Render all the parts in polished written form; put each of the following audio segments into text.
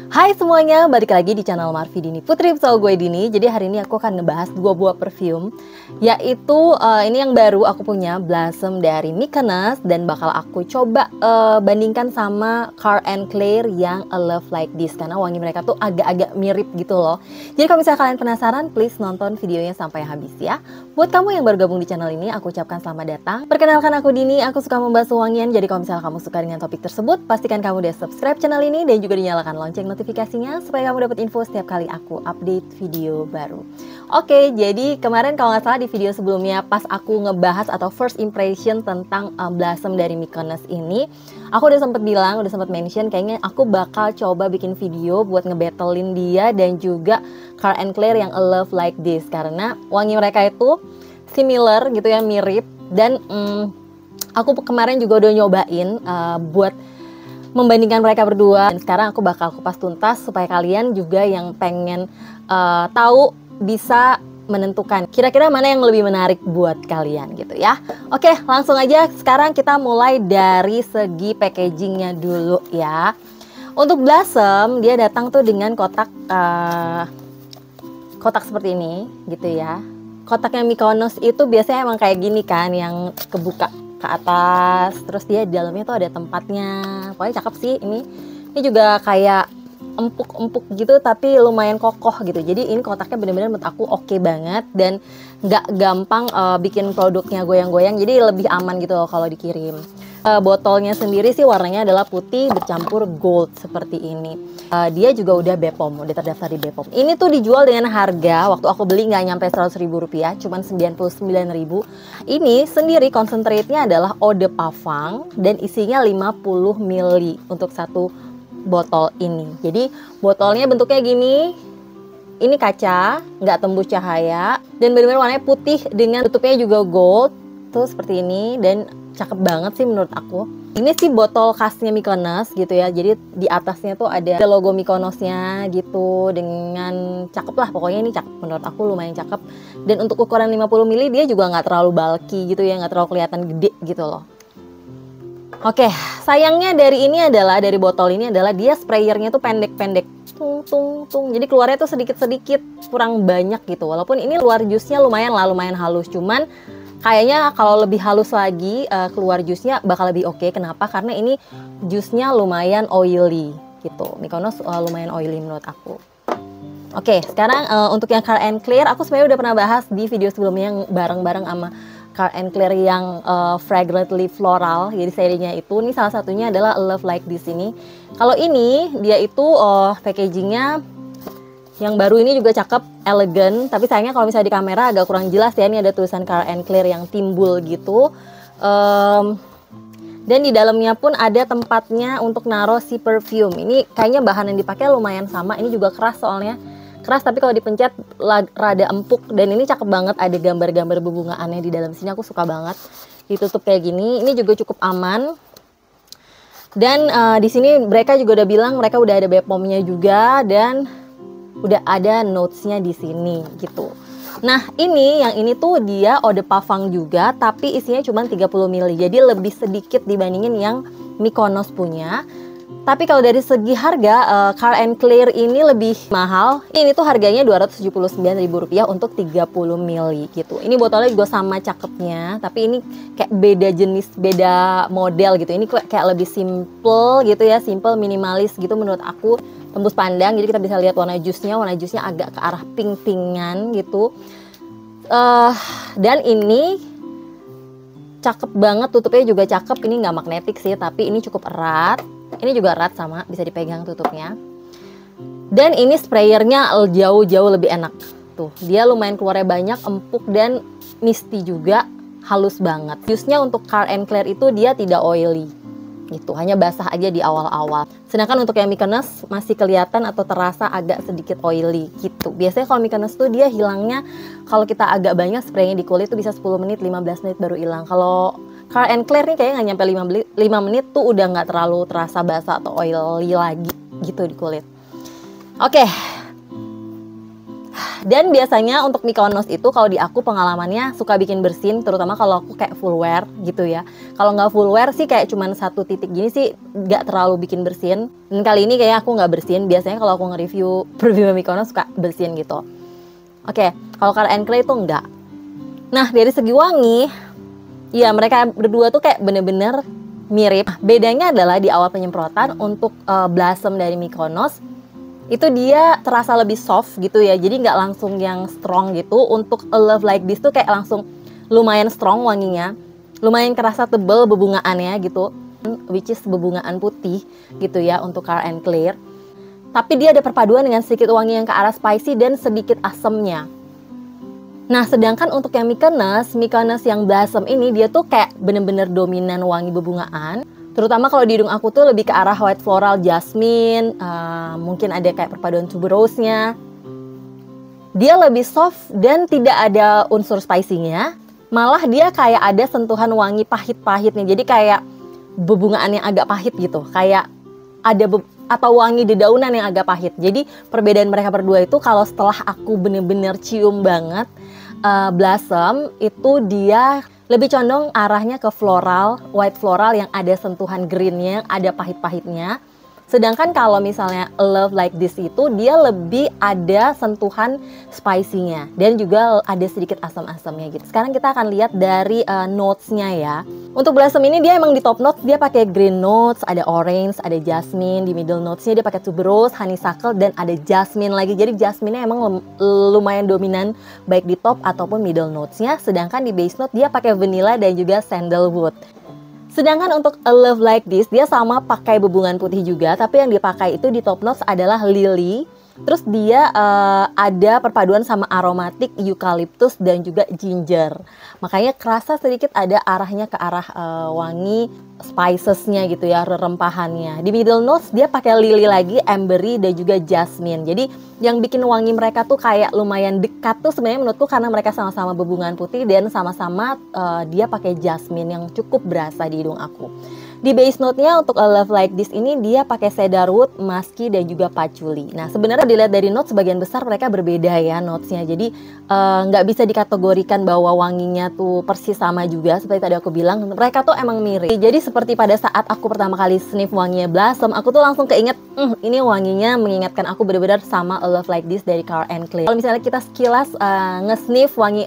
Hai semuanya, balik lagi di channel Marvi Dini Putri bersama gue Dini. Jadi hari ini aku akan ngebahas dua buah perfume, yaitu ini yang baru aku punya, Blossom dari Mykonos, dan bakal aku coba bandingkan sama Carl & Claire yang A Love Like This, karena wangi mereka tuh agak-agak mirip gitu loh. Jadi kalau misalnya kalian penasaran, please nonton videonya sampai habis ya. Buat kamu yang baru gabung di channel ini, aku ucapkan selamat datang. Perkenalkan, aku Dini, aku suka membahas wangian. Jadi kalau misalnya kamu suka dengan topik tersebut, pastikan kamu udah subscribe channel ini dan juga dinyalakan lonceng notifikasinya supaya kamu dapat info setiap kali aku update video baru. Oke, jadi kemarin kalau nggak salah di video sebelumnya pas aku ngebahas atau first impression tentang Blossom dari Mykonos ini, aku udah sempet bilang, udah sempet mention kayaknya aku bakal coba bikin video buat ngebattlein dia dan juga Carl & Claire yang A Love Like This, karena wangi mereka itu similar gitu ya, mirip. Dan aku kemarin juga udah nyobain buat membandingkan mereka berdua, dan sekarang aku bakal kupas tuntas supaya kalian juga yang pengen tahu bisa menentukan kira-kira mana yang lebih menarik buat kalian gitu ya. Oke, langsung aja sekarang kita mulai dari segi packagingnya dulu ya. Untuk Blossom dia datang tuh dengan kotak seperti ini gitu ya. Kotaknya Mykonos itu biasanya emang kayak gini kan, yang kebuka ke atas, terus dia di dalamnya tuh ada tempatnya. Pokoknya cakep sih ini. Ini juga kayak empuk-empuk gitu tapi lumayan kokoh gitu. Jadi ini kotaknya bener-bener menurut aku oke banget dan nggak gampang bikin produknya goyang-goyang. Jadi lebih aman gitu loh kalau dikirim. Botolnya sendiri sih warnanya adalah putih bercampur gold seperti ini. Dia juga udah BPOM, udah terdaftar di BPOM. Ini tuh dijual dengan harga, waktu aku beli nggak nyampe 100 ribu rupiah, cuman 99 ribu. Ini sendiri concentrate-nya adalah eau de parfum dan isinya 50 ml untuk satu botol ini. Jadi botolnya bentuknya gini. Ini kaca, nggak tembus cahaya, dan benar-benar warnanya putih dengan tutupnya juga gold. Tuh seperti ini, dan cakep banget sih menurut aku. Ini sih botol khasnya Mykonos gitu ya. Jadi di atasnya tuh ada logo Mykonosnya gitu, dengan cakep lah. Pokoknya ini cakep, menurut aku lumayan cakep. Dan untuk ukuran 50 ml dia juga nggak terlalu bulky gitu ya, nggak terlalu kelihatan gede gitu loh. Oke, sayangnya dari botol ini adalah dia sprayernya tuh pendek-pendek. Tung. Jadi keluarnya tuh sedikit-sedikit, kurang banyak gitu. Walaupun ini luar jusnya lumayan halus, cuman kayaknya kalau lebih halus lagi keluar jusnya bakal lebih oke. Kenapa? Karena ini jusnya lumayan oily gitu. Mykonos lumayan oily menurut aku. Oke, sekarang untuk yang Carl & Claire aku sebenarnya udah pernah bahas di video sebelumnya yang bareng-bareng sama Carl & Claire yang Fragrantly Floral. Jadi serinya itu, ini salah satunya adalah A Love Like This ini. Kalau ini dia itu packagingnya yang baru ini juga cakep, elegan, tapi sayangnya kalau misalnya di kamera agak kurang jelas ya. Ini ada tulisan Carl & Claire yang timbul gitu. Dan di dalamnya pun ada tempatnya untuk naruh si perfume. Ini kayaknya bahan yang dipakai lumayan sama. Ini juga keras soalnya. Keras tapi kalau dipencet rada empuk. Dan ini cakep banget, ada gambar-gambar bebungaannya di dalam sini. Aku suka banget. Ditutup kayak gini. Ini juga cukup aman. Dan di sini mereka juga udah bilang mereka udah ada BPOM-nya juga, dan udah ada notes-nya di sini gitu. Nah, yang ini tuh dia eau de parfum juga, tapi isinya cuma 30 ml. Jadi lebih sedikit dibandingin yang Mykonos punya. Tapi kalau dari segi harga, Carl & Claire ini lebih mahal. Ini tuh harganya Rp279.000 untuk 30 ml gitu. Ini botolnya juga sama cakepnya, tapi ini kayak beda jenis, beda model gitu. Ini kayak lebih simple gitu ya, simple, minimalis gitu menurut aku. Tembus pandang, jadi kita bisa lihat warna jusnya agak ke arah pink-pinkan gitu. Dan ini cakep banget, tutupnya juga cakep. Ini nggak magnetik sih, tapi ini cukup erat. Ini juga erat sama, bisa dipegang tutupnya. Dan ini sprayernya jauh-jauh lebih enak. Tuh, dia lumayan keluarnya banyak, empuk dan misty juga, halus banget. Jusnya untuk Carl & Claire itu dia tidak oily gitu, hanya basah aja di awal-awal. Sedangkan untuk yang Mykonos masih kelihatan atau terasa agak sedikit oily gitu. Biasanya kalau Mykonos tuh dia hilangnya kalau kita agak banyak spraynya di kulit tuh bisa 10 menit, 15 menit baru hilang. Kalau Carl & Claire nih kayaknya nggak nyampe 5 menit tuh udah nggak terlalu terasa basah atau oily lagi gitu di kulit. Oke. Dan biasanya untuk Mykonos itu kalau di aku pengalamannya suka bikin bersin, terutama kalau aku kayak full wear gitu ya. Kalau nggak full wear sih kayak cuman satu titik gini sih nggak terlalu bikin bersin. Dan kali ini kayak aku nggak bersin. Biasanya kalau aku nge-review perfume Mykonos suka bersin gitu. Oke, kalau Carl & Clay itu enggak. Nah, dari segi wangi, ya mereka berdua tuh kayak bener-bener mirip. Bedanya adalah di awal penyemprotan untuk Blossom dari Mykonos itu dia terasa lebih soft gitu ya, jadi nggak langsung yang strong gitu. Untuk A Love Like This tuh kayak langsung lumayan strong wanginya, lumayan kerasa tebel bebungaannya gitu, which is bebungaan putih gitu ya untuk Carl & Clay. Tapi dia ada perpaduan dengan sedikit wangi yang ke arah spicy dan sedikit asemnya. Nah, sedangkan untuk yang Mykonos yang Blossom ini dia tuh kayak bener-bener dominan wangi bebungaan. Terutama kalau di hidung aku tuh lebih ke arah white floral, jasmine, mungkin ada kayak perpaduan tuberose-nya. Dia lebih soft dan tidak ada unsur spicy-nya. Malah dia kayak ada sentuhan wangi pahit-pahitnya. Jadi kayak bebungaan yang agak pahit gitu. Kayak ada atau wangi dedaunan yang agak pahit. Jadi perbedaan mereka berdua itu kalau setelah aku bener-bener cium banget Blossom itu dia lebih condong arahnya ke floral, white floral yang ada sentuhan greennya, ada pahit-pahitnya. Sedangkan kalau misalnya A Love Like This itu dia lebih ada sentuhan spicy-nya dan juga ada sedikit asam-asamnya gitu. Sekarang kita akan lihat dari notes-nya ya. Untuk Blossom ini dia emang di top notes dia pakai green notes, ada orange, ada jasmine. Di middle notes-nya dia pakai tuberose, honeysuckle dan ada jasmine lagi. Jadi jasmine-nya emang lumayan dominan baik di top ataupun middle notes-nya. Sedangkan di base note dia pakai vanilla dan juga sandalwood. Sedangkan untuk A Love Like This dia sama pakai bebungan putih juga, tapi yang dipakai itu di top notes adalah lily. Terus dia ada perpaduan sama aromatik eucalyptus dan juga ginger. Makanya kerasa sedikit ada arahnya ke arah wangi spicesnya gitu ya, rempahannya. Di middle notes dia pakai lily lagi, ambery dan juga jasmine. Jadi yang bikin wangi mereka tuh kayak lumayan dekat tuh sebenarnya menurutku karena mereka sama-sama bebungan putih dan sama-sama dia pakai jasmine yang cukup berasa di hidung aku. Di base note-nya untuk A Love Like This ini dia pakai cedarwood, musky dan juga patchouli. Nah sebenarnya dilihat dari note sebagian besar mereka berbeda ya notes-nya. Jadi nggak bisa dikategorikan bahwa wanginya tuh persis sama juga seperti tadi aku bilang. Mereka tuh emang mirip. Jadi seperti pada saat aku pertama kali sniff wanginya Blossom, aku tuh langsung keinget, ini wanginya mengingatkan aku benar-benar sama A Love Like This dari Carl & Clay. Kalau misalnya kita sekilas nge-sniff wangi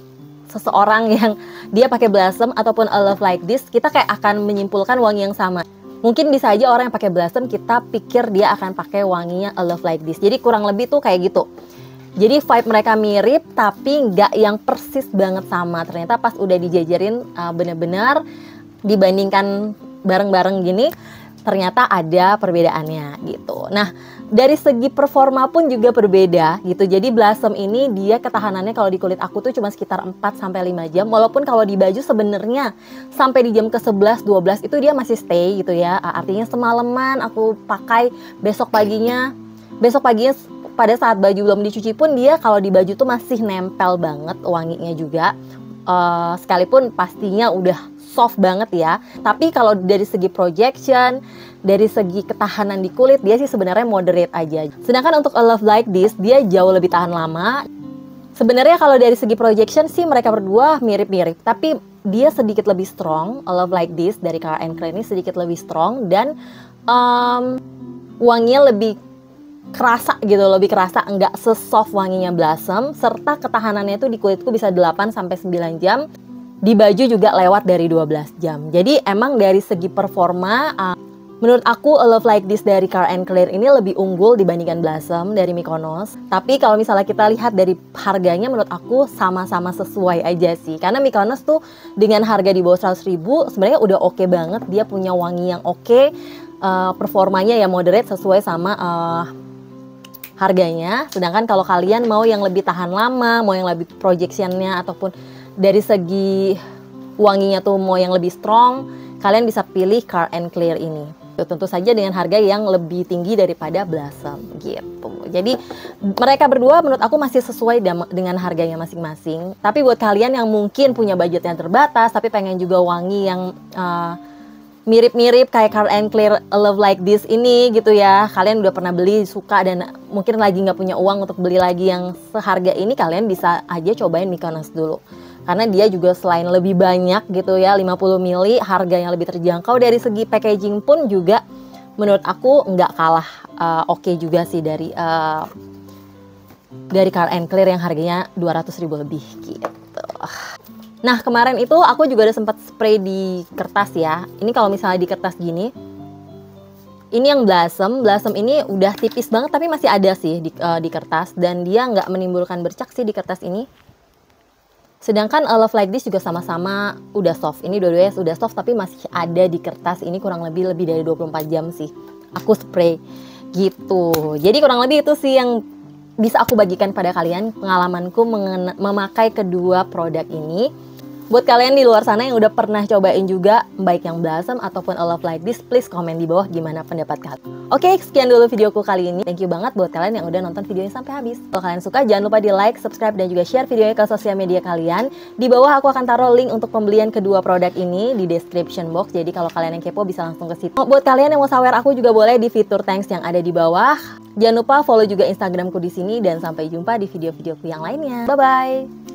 seseorang yang dia pakai Blossom ataupun A Love Like This, kita kayak akan menyimpulkan wangi yang sama. Mungkin bisa aja orang yang pakai Blossom kita pikir dia akan pakai wanginya A Love Like This. Jadi kurang lebih tuh kayak gitu. Jadi vibe mereka mirip tapi nggak yang persis banget sama. Ternyata pas udah dijajarin bener-bener dibandingkan bareng-bareng gini, ternyata ada perbedaannya gitu. Nah, dari segi performa pun juga berbeda gitu. Jadi Blossom ini dia ketahanannya kalau di kulit aku tuh cuma sekitar 4-5 jam. Walaupun kalau di baju sebenarnya sampai di jam ke-11-12 itu dia masih stay gitu ya. Artinya semalaman aku pakai, besok paginya pada saat baju belum dicuci pun dia kalau di baju tuh masih nempel banget wanginya juga. Sekalipun pastinya udah soft banget ya. Tapi kalau dari segi projection, dari segi ketahanan di kulit dia sih sebenarnya moderate aja. Sedangkan untuk A Love Like This dia jauh lebih tahan lama. Sebenarnya kalau dari segi projection sih mereka berdua mirip-mirip, tapi dia sedikit lebih strong. A Love Like This dari Carl & Clay ini sedikit lebih strong dan wanginya lebih kerasa gitu, lebih kerasa, nggak se-soft wanginya Blossom, serta ketahanannya itu di kulitku bisa 8-9 jam. Di baju juga lewat dari 12 jam. Jadi emang dari segi performa menurut aku A Love Like This dari Carl & Clay ini lebih unggul dibandingkan Blossom dari Mykonos. Tapi kalau misalnya kita lihat dari harganya menurut aku sama-sama sesuai aja sih. Karena Mykonos tuh dengan harga di bawah 100.000 sebenarnya udah oke banget. Dia punya wangi yang oke, performanya ya moderate sesuai sama harganya. Sedangkan kalau kalian mau yang lebih tahan lama, mau yang lebih projectionnya ataupun dari segi wanginya tuh mau yang lebih strong, kalian bisa pilih Carl & Clay ini. Tentu saja dengan harga yang lebih tinggi daripada Blossom gitu. Jadi mereka berdua menurut aku masih sesuai dengan harganya masing-masing. Tapi buat kalian yang mungkin punya budget yang terbatas tapi pengen juga wangi yang mirip-mirip kayak Carl & Clay A Love Like This ini gitu ya, kalian udah pernah beli, suka dan mungkin lagi nggak punya uang untuk beli lagi yang seharga ini, kalian bisa aja cobain Mykonos dulu. Karena dia juga selain lebih banyak gitu ya, 50 ml, harganya lebih terjangkau. Dari segi packaging pun juga menurut aku nggak kalah oke juga sih dari Car and Clear yang harganya 200.000 lebih gitu. Nah kemarin itu aku juga udah sempat spray di kertas ya. Ini kalau misalnya di kertas gini, ini yang Blossom ini udah tipis banget tapi masih ada sih di kertas, dan dia nggak menimbulkan bercak sih di kertas ini. Sedangkan Love Like This juga sama-sama udah soft. Ini dua-duanya sudah soft tapi masih ada di kertas. Ini kurang lebih dari 24 jam sih aku spray gitu. Jadi kurang lebih itu sih yang bisa aku bagikan pada kalian, pengalamanku memakai kedua produk ini. Buat kalian di luar sana yang udah pernah cobain juga, baik yang Blossom ataupun A Love Like This, please komen di bawah gimana pendapat kalian. Oke, sekian dulu videoku kali ini. Thank you banget buat kalian yang udah nonton videonya sampai habis. Kalau kalian suka, jangan lupa di like, subscribe, dan juga share videonya ke sosial media kalian. Di bawah aku akan taruh link untuk pembelian kedua produk ini di description box. Jadi kalau kalian yang kepo bisa langsung ke situ. Buat kalian yang mau sawer aku juga boleh di fitur thanks yang ada di bawah. Jangan lupa follow juga Instagramku di sini, dan sampai jumpa di video-videoku yang lainnya. Bye-bye!